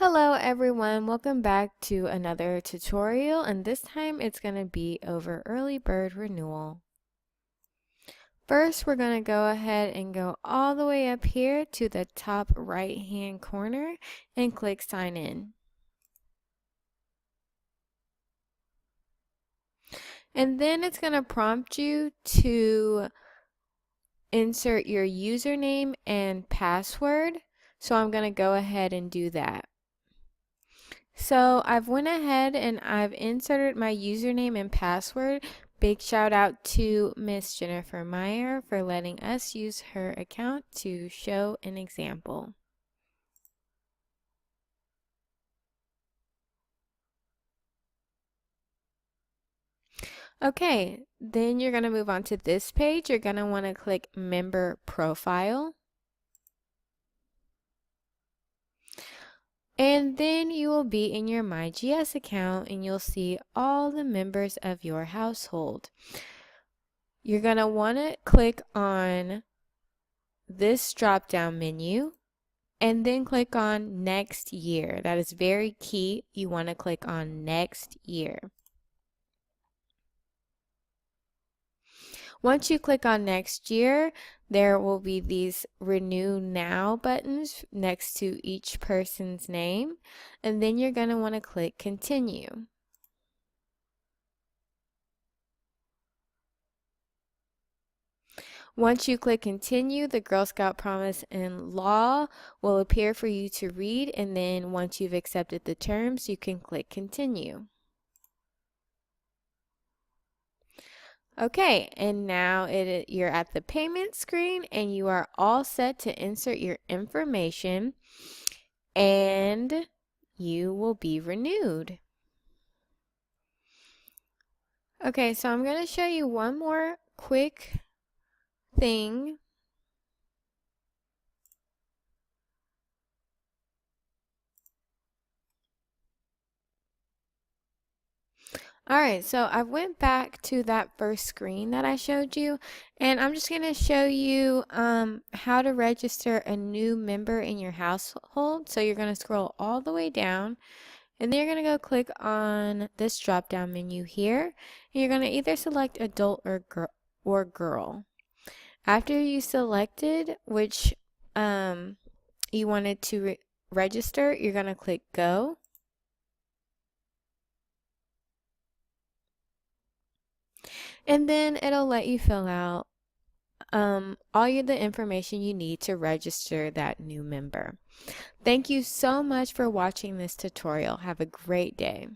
Hello everyone, welcome back to another tutorial, and this time it's going to be over early bird renewal. First, we're going to go ahead and go all the way up here to the top right hand corner and click sign in. And then it's going to prompt you to insert your username and password. So I'm going to go ahead and do that. So I've went ahead and I've inserted my username and password. Big shout out to Miss Jennifer Meyer for letting us use her account to show an example. Okay, then you're going to move on to this page. You're going to want to click Member Profile. And then you will be in your MyGS account and you'll see all the members of your household. You're going to want to click on this drop down menu and then click on next year. That is very key. You want to click on next year. Once you click on next year, there will be these renew now buttons next to each person's name, and then you're going to want to click continue. Once you click continue, the Girl Scout Promise and Law will appear for you to read, and then once you've accepted the terms, you can click continue. Okay, and now you're at the payment screen and you are all set to insert your information and you will be renewed. Okay, so I'm going to show you one more quick thing. Alright, so I went back to that first screen that I showed you, and I'm just going to show you how to register a new member in your household. So you're going to scroll all the way down, and then you're going to go click on this drop down menu here, and you're going to either select adult or girl. After you selected which you wanted to register, you're going to click go. And then it'll let you fill out all the information you need to register that new member. Thank you so much for watching this tutorial. Have a great day.